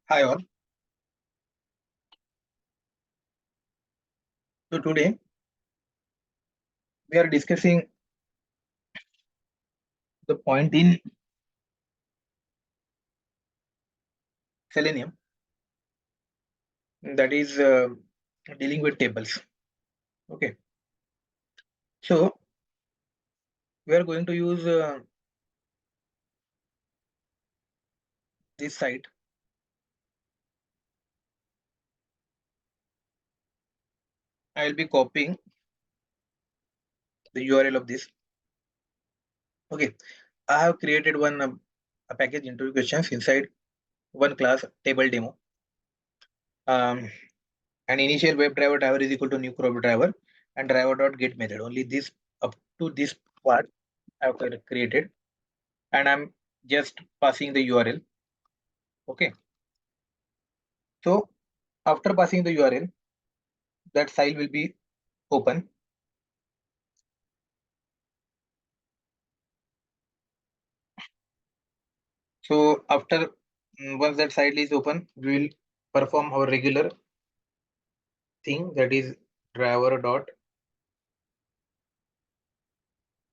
Hi all. So today we are discussing the point in Selenium, that is dealing with tables. Okay. So we are going to use this site. I will be copying the URL of this. Okay. I have created one a package interview questions inside one class table demo. An initial web driver driver is equal to new web driver and driver dot get method. Only this up to this part I have created, and I'm just passing the URL. Okay. So after passing the URL, that file will be open. So after once that file is open, we will perform our regular thing, that is driver dot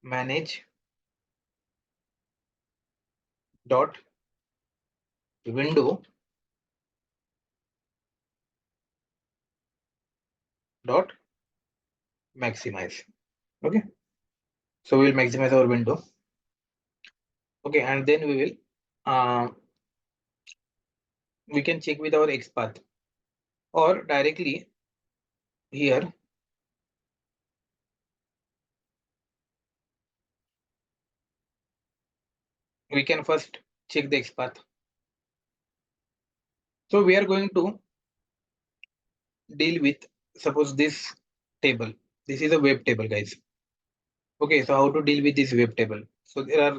manage dot window dot maximize. Okay. So we will maximize our window. Okay, and then we can check with our XPath, or directly here we can first check the XPath. So we are going to deal with, suppose, this table. This is a web table, guys. Okay, so how to deal with this web table? So there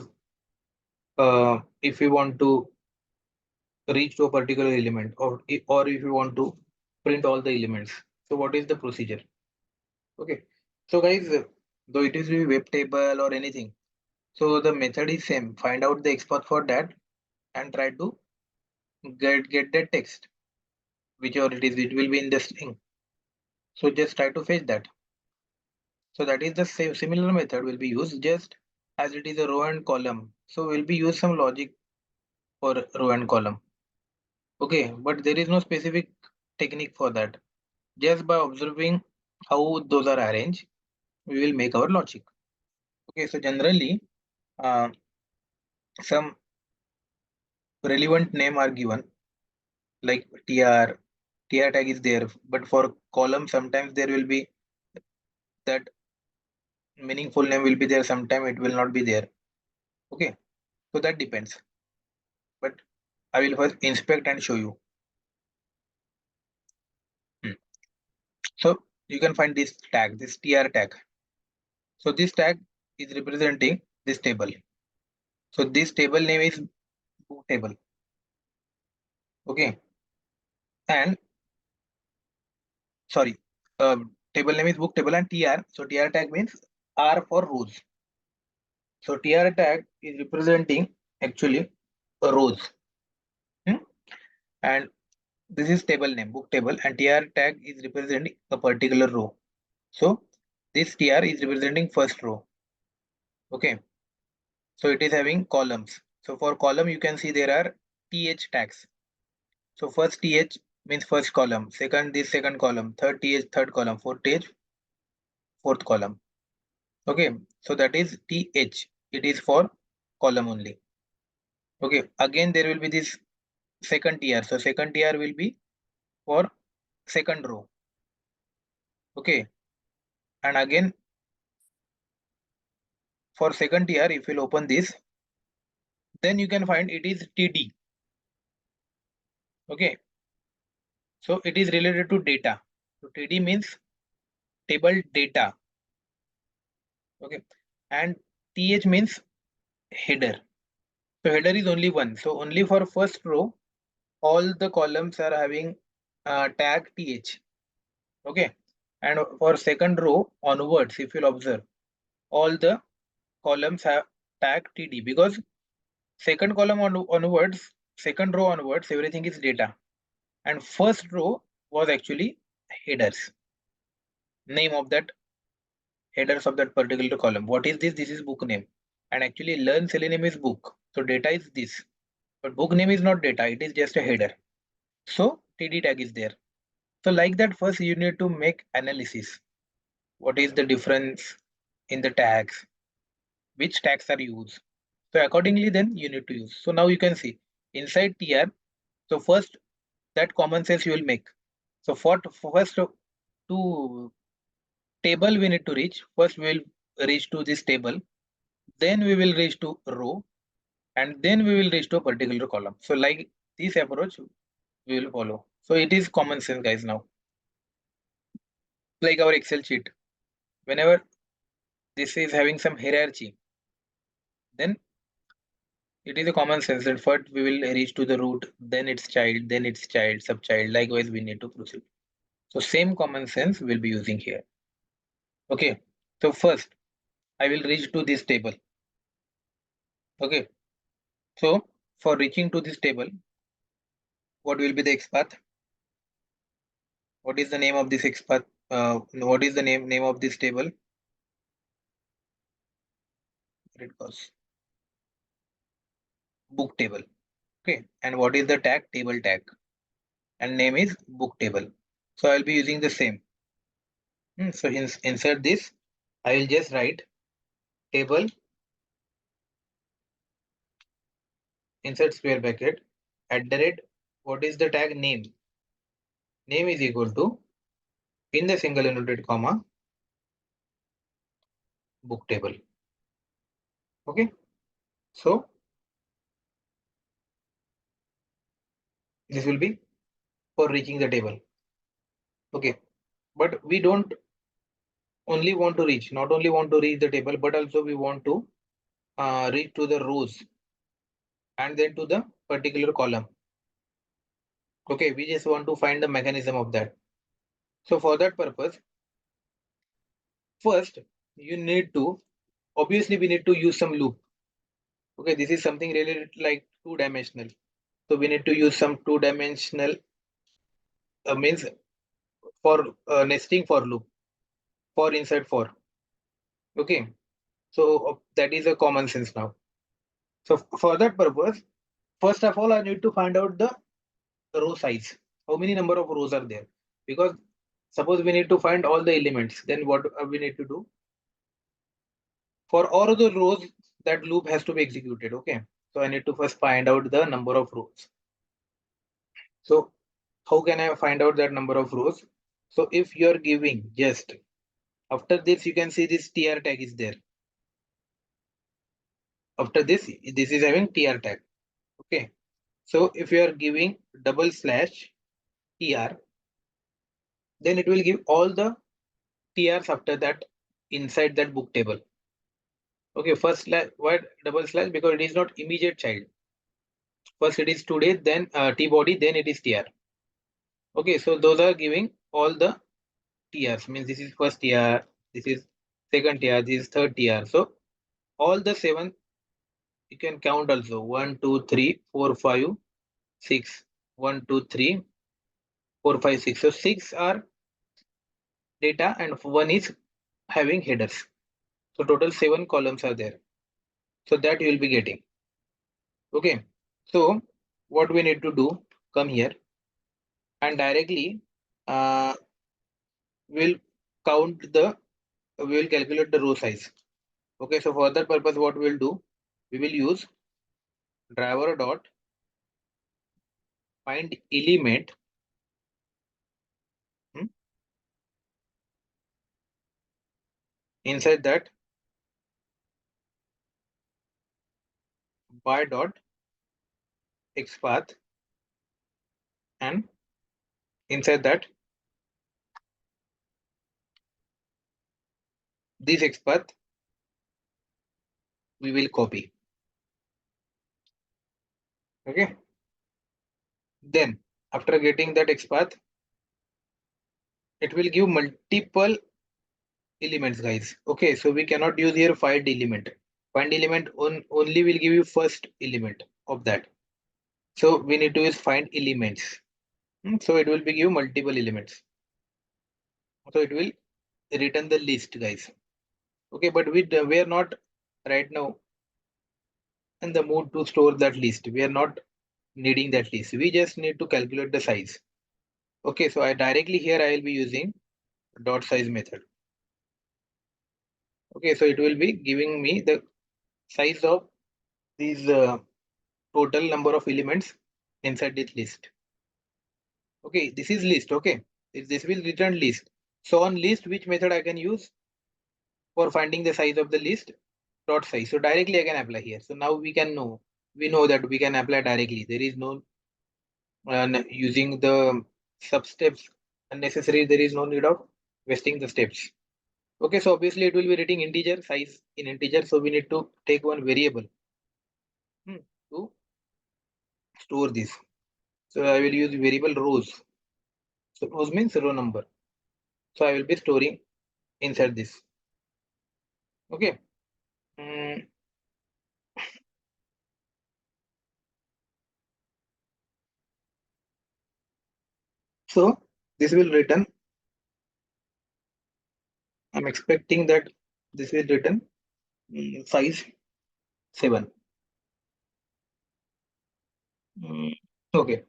are if we want to reach to a particular element, or if you want to print all the elements, so what is the procedure? Okay, so guys, though it is a web table or anything, so the method is same. Find out the export for that and try to get that text, whichever it will be in the string. So just try to fetch that. So that is the same similar method will be used, just as it is a row and column, so we'll be use some logic for row and column. Okay, but there is no specific technique for that. Just by observing how those are arranged, we will make our logic. Okay, so generally, uh, some relevant name are given, like tr tag is there, but for column sometimes there will be that meaningful name will be there, sometimes it will not be there. Okay, so that depends. But I will first inspect and show you. Hmm. So you can find this tag, this tr tag. So this tag is representing this table. So this table name is book table. Okay, and sorry, table name is book table and tr. So tr tag means R for rows. So tr tag is representing actually a rows. Hmm? And this is table name, book table, and tr tag is representing a particular row. So this tr is representing first row. Okay, so it is having columns. So for column you can see there are th tags. So first th means first column, second this second column, third th third column, fourth th fourth column. Okay, so that is th. It is for column only. Okay, again there will be this second tr. So second tr will be for second row. Okay, and again for second tr, if you'll open this, then you can find it is td. Okay, so it is related to data. So td means table data. Okay, and th means header. So header is only one. So only for first row, all the columns are having tag th. Okay, and for second row onwards, if you'll observe, all the columns have tag td, because second column onwards, second row onwards, everything is data. and first row was actually headers, name of that headers of that particular column. What is this? This is book name, and actually learn selenium is book. So data is this, but book name is not data. It is just a header. So TD tag is there. So like that, first you need to make analysis. What is the difference in the tags? Which tags are used? So accordingly, then you need to use. So now you can see inside TR. So first that common sense you will make. So for first to table we need to reach. First we will reach to this table. Then we will reach to row, and then we will reach to a particular column. So like this approach we will follow. So it is common sense, guys. Now, like our Excel sheet, whenever this is having some hierarchy, then it is a common sense that first we will reach to the root, then its child, subchild. Likewise, we need to proceed. So same common sense we'll be using here. Okay. So first I will reach to this table. Okay. So for reaching to this table, what will be the XPath? What is the name of this XPath? What is the name of this table? It was book table. Okay. And what is the tag? Table tag. And name is book table. So I'll be using the same. So insert this. I will just write table, insert square bracket, @ what is the tag name? Name is equal to, in the single inverted comma, book table. Okay. So this will be for reaching the table. Okay. But we don't only want to reach, not only want to reach the table, but also we want to reach to the rows and then to the particular column. Okay. We just want to find the mechanism of that. So for that purpose, first you need to, obviously we need to use some loop. Okay. This is something really like two-dimensional. So we need to use some two-dimensional means for nesting for loop, for inside for. Okay. So that is a common sense now. So for that purpose, first of all, I need to find out the row size. How many number of rows are there? Because suppose we need to find all the elements, then what we need to do? For all the rows, that loop has to be executed. Okay. So I need to first find out the number of rows. So how can I find out that number of rows? So if you're giving just after this, you can see this tr tag is there. After this is having tr tag. Okay. So if you are giving /tr, then it will give all the trs after that inside that book table. Okay. First slash, why /? Because it is not immediate child. First it is today, then t body, then it is tr. Okay. So those are giving all the trs. Means this is first tr, this is second tr, this is third tr. So all the 7 you can count also 1, 2, 3, 4, 5, 6. 1, 2, 3, 4, 5, 6. So 6 are data and 1 is having headers. So total 7 columns are there. So that you will be getting. Okay. So what we need to do, come here and directly we'll we'll calculate the row size. Okay. So for that purpose, what we'll do, we will use driver dot find element. Inside that by dot XPath, and inside that this XPath we will copy. Okay. Then after getting that XPath, it will give multiple elements, guys. Okay. So we cannot use here find element. Find element only will give you first element of that. So we need to use find elements. So it will be give multiple elements. So it will return the list, guys. Okay, but we are not right now in the mood to store that list. We are not needing that list. We just need to calculate the size. Okay, so I directly here I will be using dot size method. Okay, so it will be giving me the size of these total number of elements inside this list. Okay, this is list. Okay, this will return list. So on list, which method I can use for finding the size of the list? Dot size. So directly I can apply here. So now we know that we can apply directly. There is no using the sub steps unnecessary. There is no need of wasting the steps. Okay, so obviously it will be reading integer size in integer. So we need to take one variable to store this. So I will use variable rows. So rows means row number. So I will be storing inside this. Okay. Mm, so this will return. I'm expecting that this will return size 7. Mm, okay.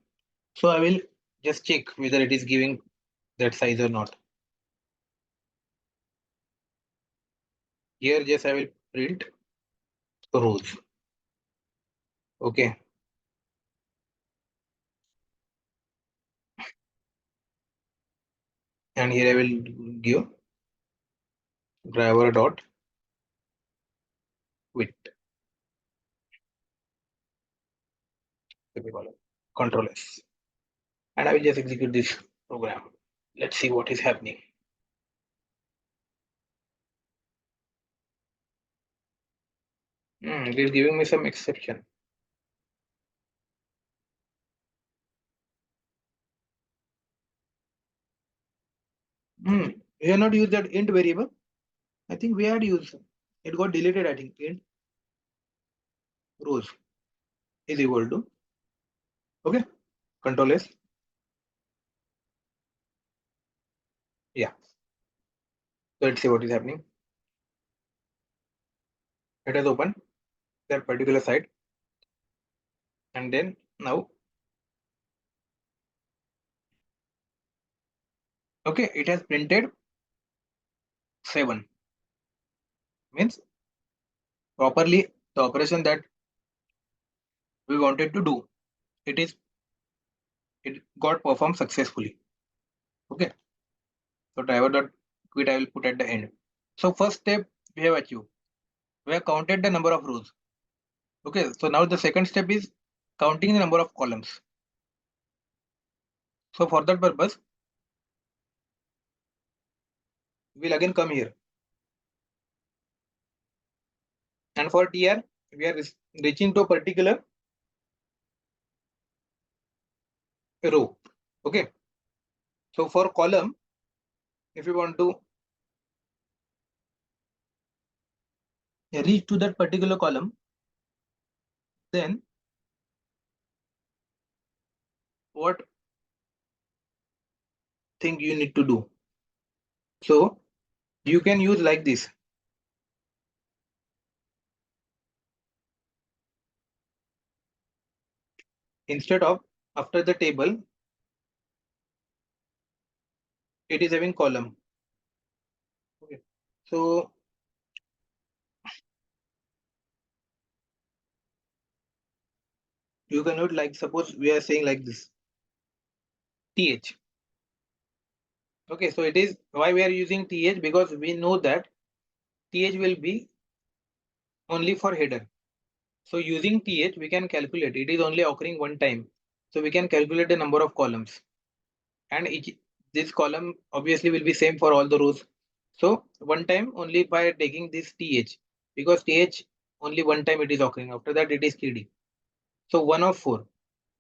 So I will just check whether it is giving that size or not. Here just I will print rows. Okay. And here I will give driver dot width. Control S. And I will just execute this program. Let's see what is happening. It is giving me some exception. We have not used that int variable. I think we had used. It got deleted. I think int rows is equal to. Okay. Control S. Yeah. So let's see what is happening. It has opened that particular site. And then now. Okay. It has printed 7. Means properly the operation that we wanted to do. It got performed successfully. Okay. So driver dot quit I will put at the end. So first step we have achieved. We have counted the number of rows. Okay. So now the second step is counting the number of columns. So for that purpose, we'll again come here. And for TR, we are reaching to a particular row. Okay. So for column, if you want to reach to that particular column, then what thing you need to do? So you can use like this. Instead of after the table, it is having column. Okay. So you cannot like suppose we are saying like this. TH. Okay, so it is why we are using TH because we know that TH will be only for header. So using TH, we can calculate. It is only occurring one time. So we can calculate the number of columns. And this column obviously will be same for all the rows. So one time only by taking this TH. Because TH only one time it is occurring. After that it is TD. So 1 of 4.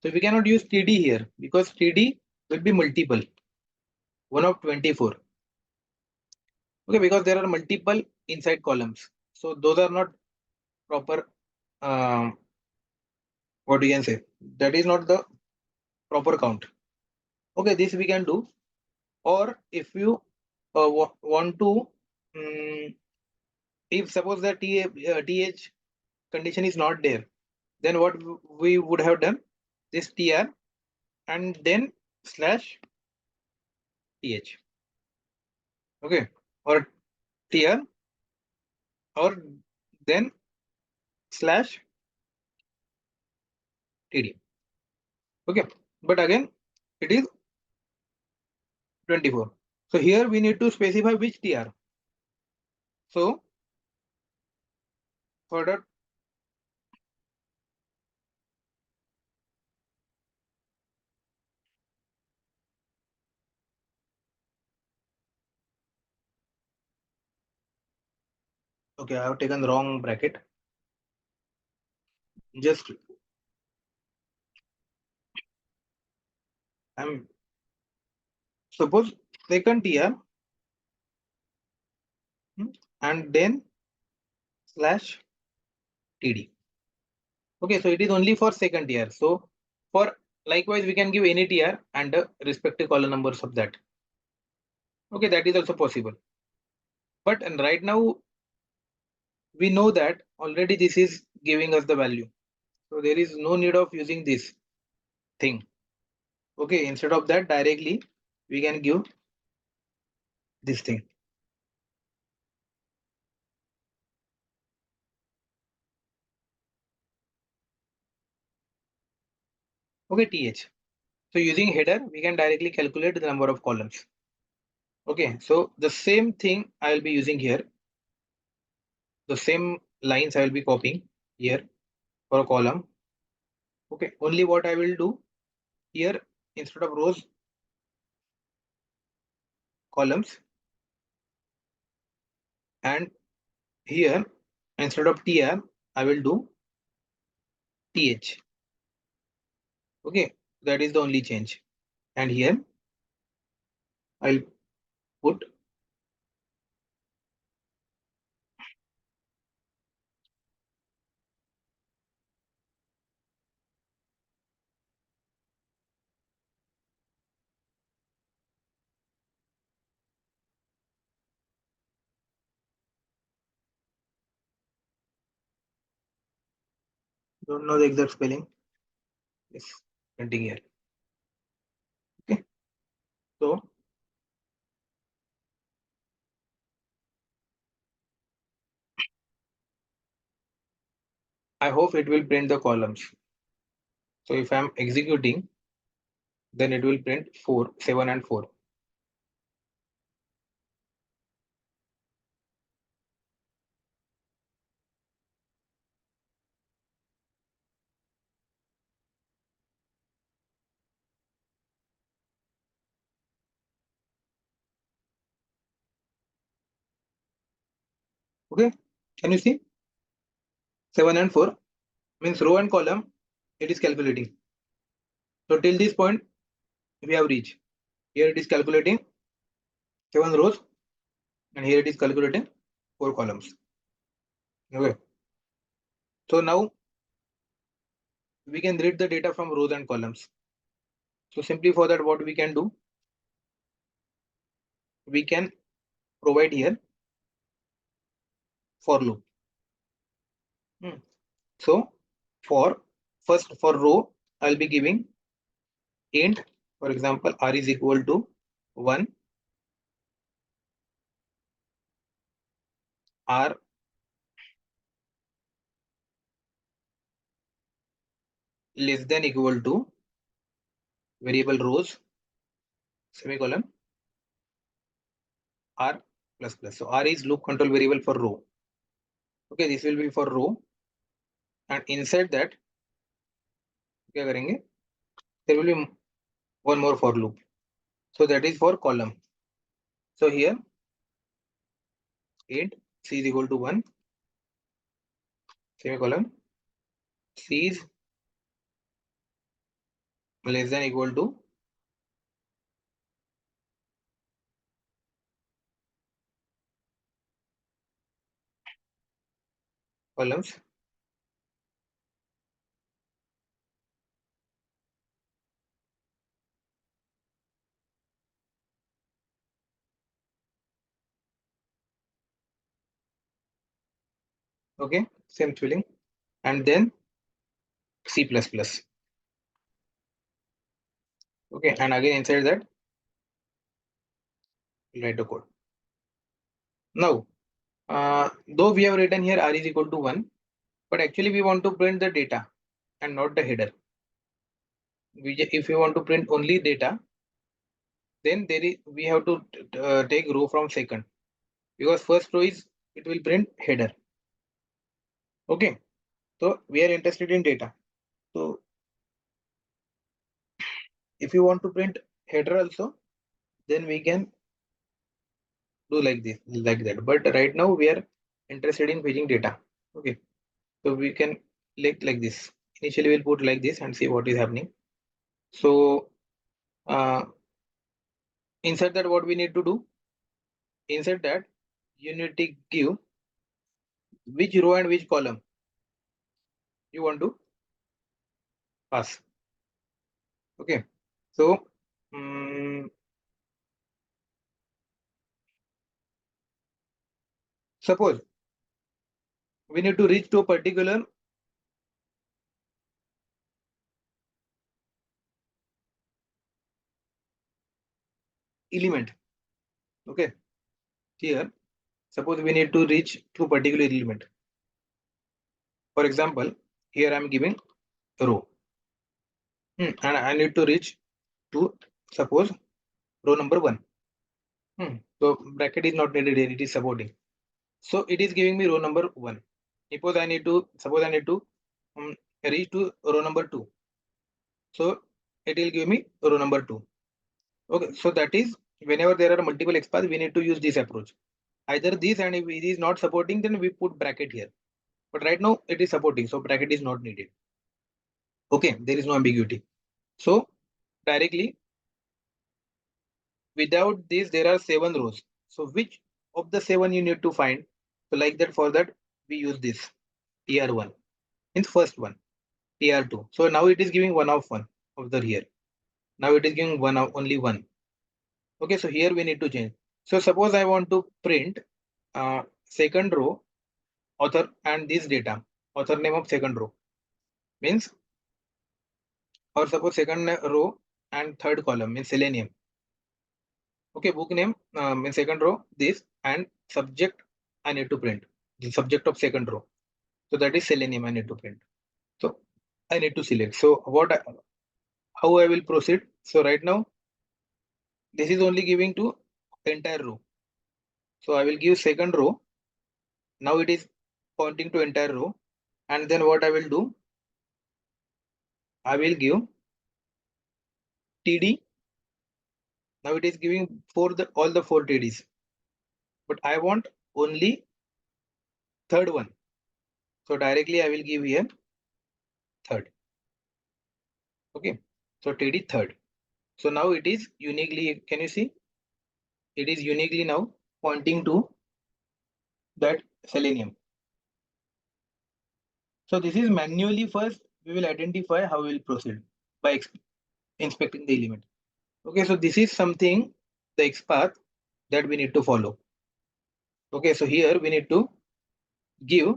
So we cannot use TD here because TD will be multiple. 1 of 24. Okay, because there are multiple inside columns. So those are not proper what you can say. That is not the proper count. Okay, this we can do. Or if you want to, if suppose the th condition is not there, then what we would have done, this tr and then slash th. Okay, or tr or then slash td. Okay, but again it is 24. So here we need to specify which tr. So for that, okay, I have taken the wrong bracket. Just I'm suppose second tr and then slash td. Okay, so it is only for second tier. So for likewise, we can give any tier and the respective column numbers of that. Okay, that is also possible. But and right now we know that already this is giving us the value. So there is no need of using this thing. Okay, instead of that directly we can give this thing. Okay, th. So using header, we can directly calculate the number of columns. Okay, so the same thing I will be using here. The same lines I will be copying here for a column. Okay, only what I will do here, instead of rows, columns, and here instead of tr I will do th. Okay, that is the only change. And here I'll put, don't know the exact spelling, yes, printing here. Okay, so I hope it will print the columns. So if I'm executing, then it will print 4, 7 and 4. Okay, can you see? 7 and 4 means row and column, it is calculating. So till this point we have reached. Here it is calculating 7 rows and here it is calculating 4 columns. Okay, so now we can read the data from rows and columns. So simply for that, what we can do, we can provide here for loop. So for first for row, I'll be giving int, for example, r is equal to 1, r less than equal to variable rows, semicolon, r plus plus. So r is loop control variable for row. Okay, this will be for row, and inside that, क्या करेंगे? There will be one more for loop. So that is for column. So here int c is equal to 1, semicolon, c is less than equal to columns, Okay, same spelling, and then C++. Okay, and again inside that write the code. Now, though we have written here r is equal to 1, but actually we want to print the data and not the header. If we want to print only data, then we have to take row from second, because first row is it will print header. Okay, so we are interested in data. So if you want to print header also, then we can do like this, like that. But right now we are interested in fetching data. Okay, so we can like this. Initially we'll put like this and see what is happening. So inside that, what we need to do, inside that you need to give which row and which column you want to pass. Okay, so suppose we need to reach to a particular element. Okay, here suppose we need to reach to a particular element. For example, here I'm giving row, and I need to reach to, suppose, row number 1. So bracket is not needed here, it is supporting. So it is giving me row number 1. Suppose I need to reach to row number 2. So it will give me row number 2. Okay, so that is, whenever there are multiple XPaths, we need to use this approach. Either this, and if it is not supporting, then we put bracket here. But right now it is supporting, so bracket is not needed. Okay, there is no ambiguity. So directly, without this, there are 7 rows. So which of the 7 you need to find? So like that, for that we use this TR1 in first one, TR2. So now it is giving 1 of 1 of the here. Now it is giving one of only 1. Okay, so here we need to change. So suppose I want to print second row author and this data, author name of second row means, or suppose second row and third column means Selenium. Okay, book name in second row this, and subject I need to print the subject of second row. So that is Selenium I need to print. So I need to select. So how I will proceed? So right now this is only giving to entire row. So I will give second row. Now it is pointing to entire row, and then what I will do? I will give TD. Now it is giving for the all the 4 TDs, but I want only third one. So directly I will give here third. Okay, so TD third. So now it is uniquely, can you see? It is uniquely now pointing to that Selenium. So this is manually. First we will identify how we will proceed by inspecting the element. Okay, so this is something, the XPath that we need to follow. Okay, so here we need to give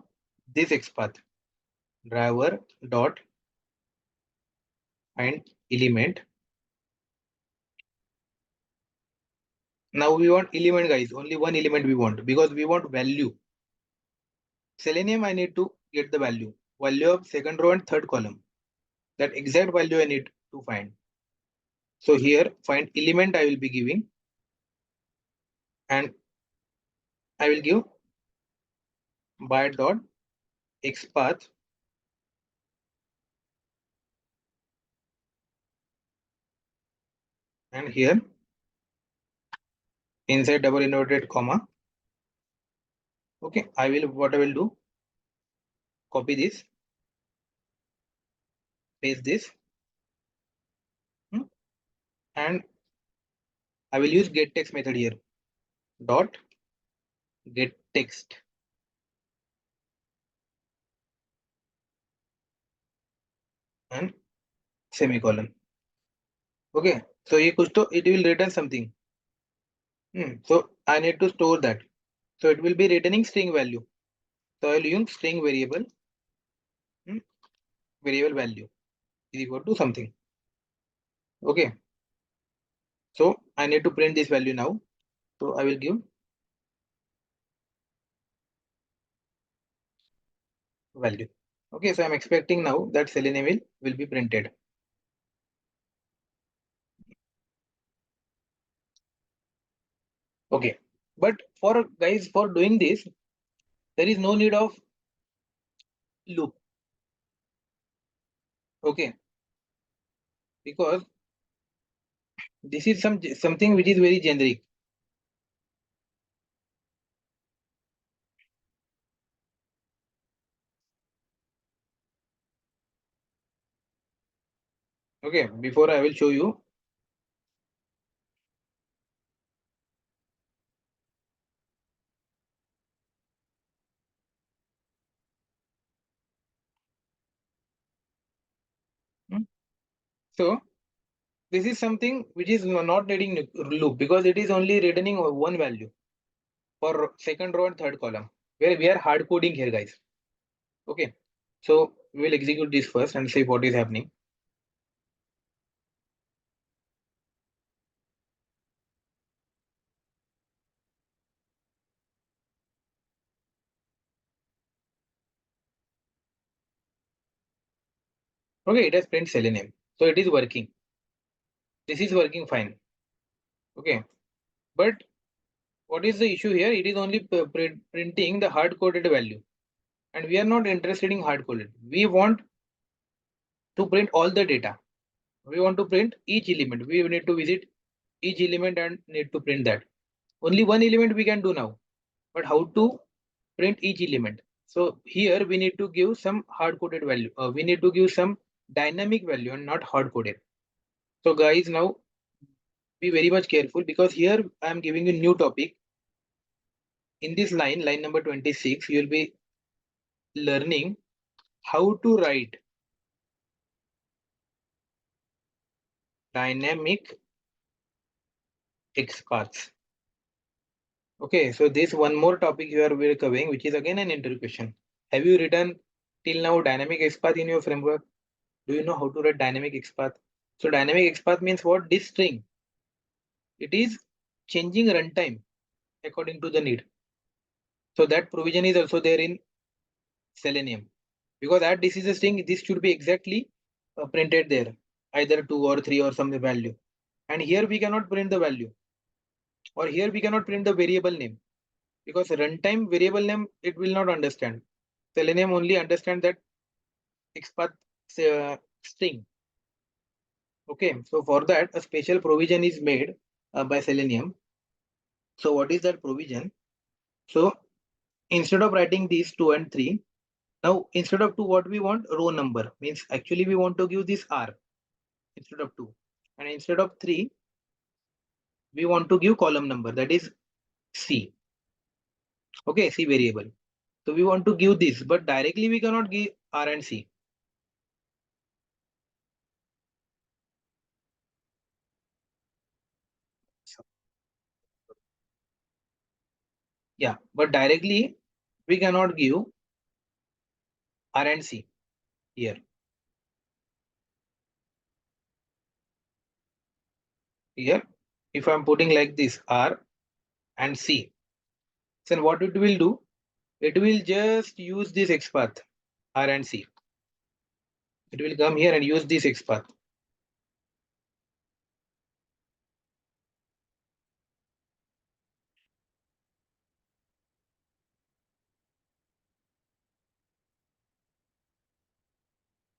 this XPath, driver dot find element. Now we want element, guys, only one element we want, because we want value. Selenium I need to get the value of second row and third column. That exact value I need to find. So here find element I will be giving, and I will give by dot XPath and here inside double inverted comma. Okay, I will do, copy this, paste this, and I will use get text method here. Dot get text and semicolon. Okay, so it will return something. So I need to store that. So it will be returning string value. So I will use string variable, variable value is equal to something. Okay. So I need to print this value now. So I will give value. Okay, so I'm expecting now that Selenium will be printed. Okay, but for guys, for doing this, there is no need of loop. Okay, because this is something which is very generic. Okay, before I will show you. So this is something which is not needing loop because it is only returning one value for second row and third column where we are hard coding here, guys. Okay, so we will execute this first and see what is happening. Okay, it has print Selenium, so it is working. This is working fine. Okay, but what is the issue here? It is only printing the hard coded value, and we are not interested in hard coded. We want to print all the data. We want to print each element. We need to visit each element and need to print that. Only one element we can do now, but how to print each element? So here we need to give some hard coded value. We need to give some dynamic value and not hard coded. So guys, now be very much careful because here I am giving you new topic. In this line number 26, you will be learning how to write dynamic XPaths. Okay, so this one more topic you are covering, which is again an interview question. Have you written till now dynamic XPath in your framework? Do you know how to write dynamic XPath? So dynamic XPath means what? This string. It is changing runtime according to the need. So that provision is also there in Selenium. Because at this is a string, this should be exactly printed there, either 2 or 3 or some value. And here we cannot print the value, or here we cannot print the variable name because runtime variable name it will not understand. Selenium only understand that XPath string. Okay, so for that a special provision is made by Selenium. So what is that provision? So instead of writing these 2 and 3, now instead of 2 what we want? Row number means actually we want to give this R instead of 2, and instead of 3 we want to give column number, that is C. Okay, C variable. So we want to give this, but directly we cannot give R and C. Yeah, but directly we cannot give R and C here. Here, if I'm putting like this R and C, then what it will do? It will just use this XPath R and C. It will come here and use this XPath.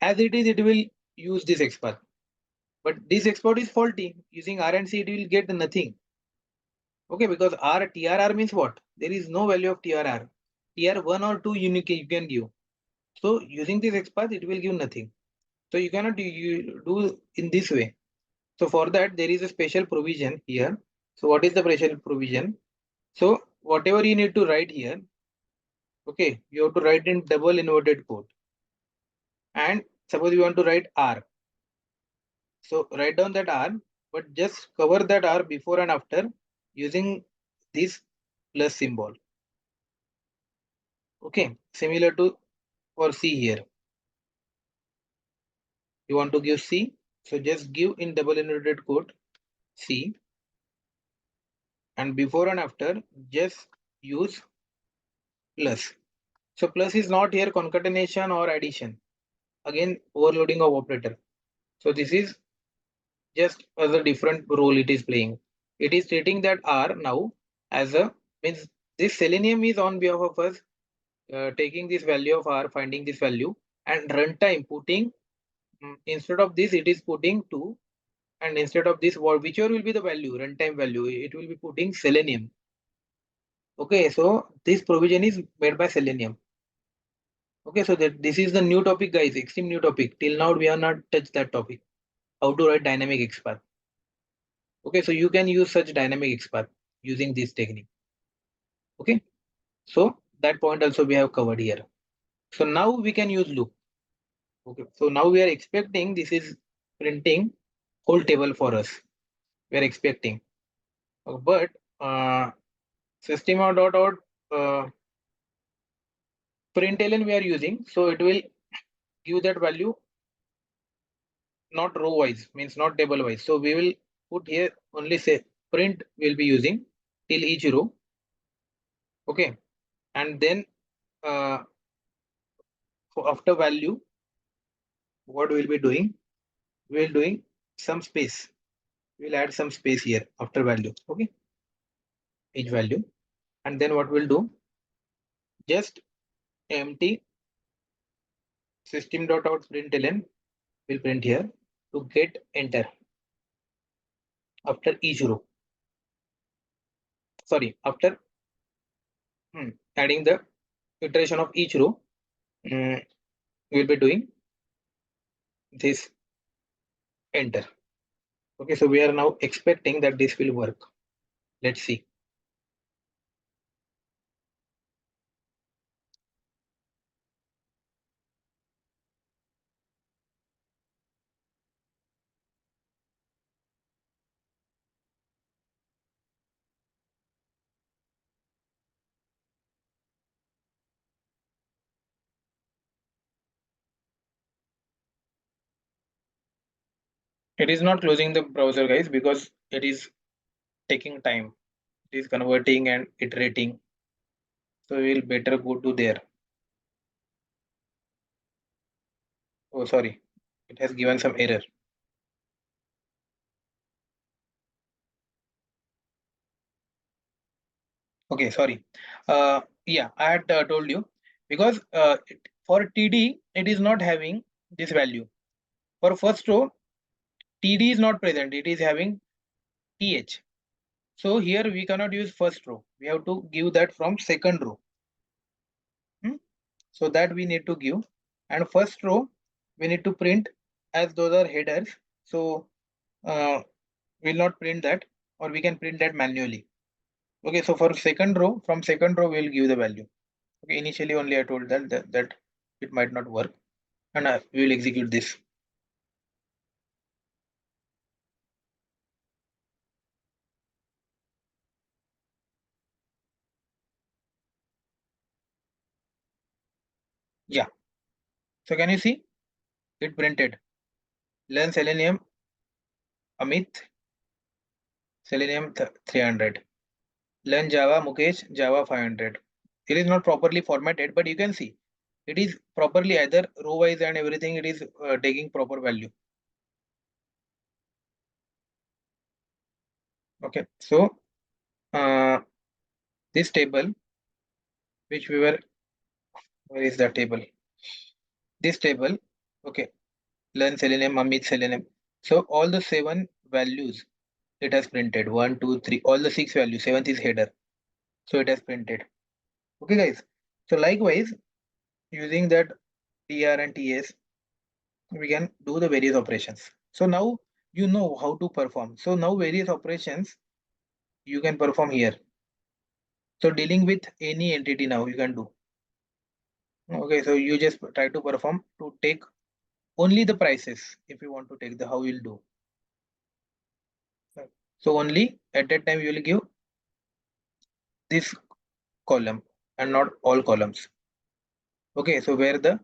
As it will use this XPath. But this XPath is faulty. Using R and C, it will get nothing. Okay, because TRR means what? There is no value of TRR. TR1 or 2 unique you can give. So using this XPath, it will give nothing. So you cannot do in this way. So for that, there is a special provision here. So what is the special provision? So whatever you need to write here, okay, you have to write in double inverted quote. And suppose you want to write R. So write down that R, but just cover that R before and after using this plus symbol. Okay, similar to for C here. You want to give C, so just give in double inverted quote C, and before and after just use plus. So plus is not here concatenation or addition. Again, overloading of operator. So this is just as a different role it is playing. It is stating that R now as a means this selenium is on behalf of us taking this value of R, finding this value, and runtime putting instead of this it is putting 2, and instead of this whichever will be the value, runtime value, it will be putting selenium. Okay, so this provision is made by selenium. Okay, so that this is the new topic, guys, extreme new topic. Till now we have not touched that topic. How to write dynamic XPath. Okay, so you can use such dynamic XPath using this technique. Okay, so that point also we have covered here. So now we can use loop. Okay, so now we are expecting this is printing whole table for us. We are expecting, but system out println we are using, so it will give that value not row wise, means not table wise. So we will put here only say print will be using till each row. Okay, and then uh, after value, what we'll be doing? We'll doing some space. We'll add some space here after value. Okay, each value, and then what we'll do? Just empty system.out println will print here to get enter after each row. Sorry, after adding the iteration of each row, we'll be doing this enter. Okay, so we are now expecting that this will work. Let's see. It is not closing the browser, guys, because it is taking time. It is converting and iterating. So we'll better go to there. Oh, sorry. It has given some error. Okay, sorry. Yeah, I had told you because for TD, it is not having this value. For first row, TD is not present. It is having TH. So here we cannot use first row. We have to give that from second row. So that we need to give. And first row, we need to print as those are headers. So we'll not print that, or we can print that manually. Okay, so for second row, from second row, we'll give the value. Okay, initially only I told that it might not work, and we will execute this. Yeah. So can you see it printed? Learn Selenium, Amit, Selenium 300. Learn Java, Mukesh, Java 500. It is not properly formatted, but you can see it is properly either row wise and everything. It is taking proper value. Okay, so this table, which we were, where is the table? This table, okay, learn Selenium, Amit, Selenium. So all the 7 values it has printed 1, 2, 3, all the 6 values. 7th is header, so it has printed. Okay, guys. So likewise, using that tr and ts, we can do the various operations. So now you know how to perform. So now various operations you can perform here. So dealing with any entity now you can do. Okay, so you just try to perform to take only the prices. If you want to take the how you'll do. So only at that time you will give this column and not all columns. Okay, so where the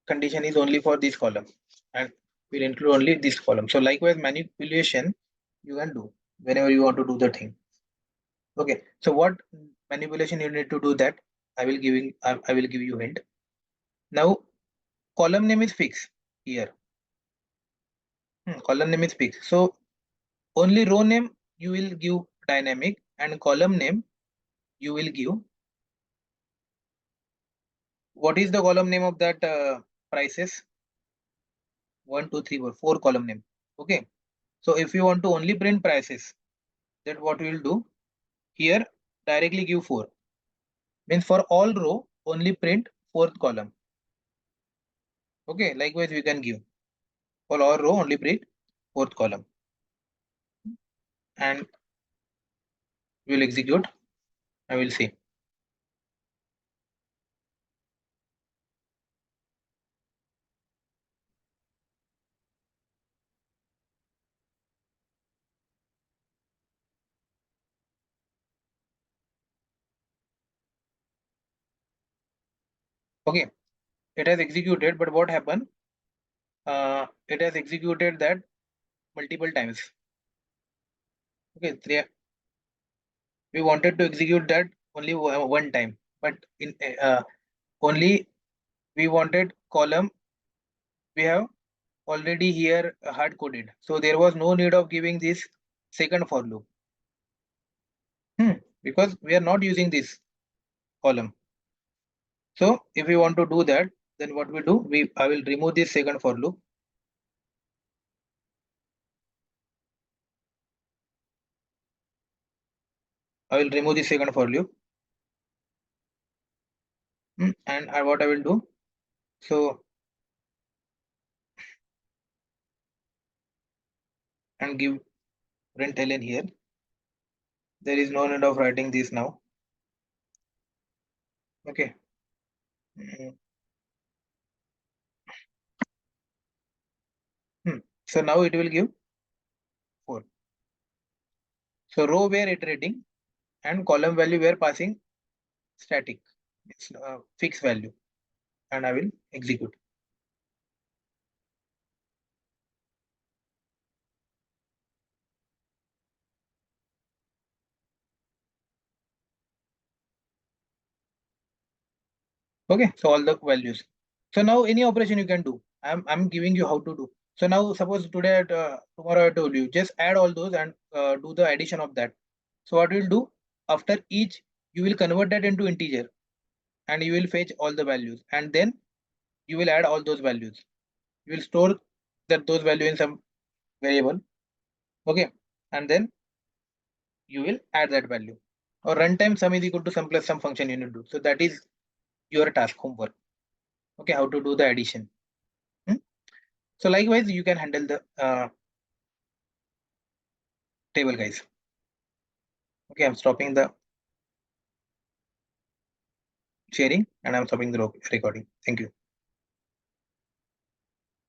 condition is only for this column and will include only this column. So likewise manipulation you can do whenever you want to do the thing. Okay, so what manipulation you need to do that I will give you hint. Now column name is fixed here. Column name is fixed. So only row name you will give dynamic and column name you will give. What is the column name of that prices? 1, 2, 3, 4, 4 column name. Okay. So if you want to only print prices, then what we will do here directly give 4. Means for all row only print fourth column. Okay. Likewise we can give for all row only print fourth column and we will execute. I will see. Okay. It has executed, but what happened? It has executed that multiple times. Okay, we wanted to execute that only one time, but in only we wanted column we have already here hard coded, so there was no need of giving this second for loop. Because we are not using this column. So if we want to do that, then what we do, I will remove this second for loop. I will remove the second for loop. And what I will do, so and give println here. There is no need of writing this now. Okay. So now it will give 4. So row we are iterating and column value we are passing static. It's a fixed value and I will execute. Okay, so all the values. So now any operation you can do. I'm giving you how to do. So now suppose today tomorrow I told you just add all those and do the addition of that. So what we'll do after each you will convert that into integer and you will fetch all the values and then you will add all those values. You will store those value in some variable. Okay, and then you will add that value. Or runtime sum is equal to sum plus some function you need to do. So that is your task homework. Okay, how to do the addition. So likewise, you can handle the table, guys. Okay, I'm stopping the sharing and I'm stopping the recording. Thank you.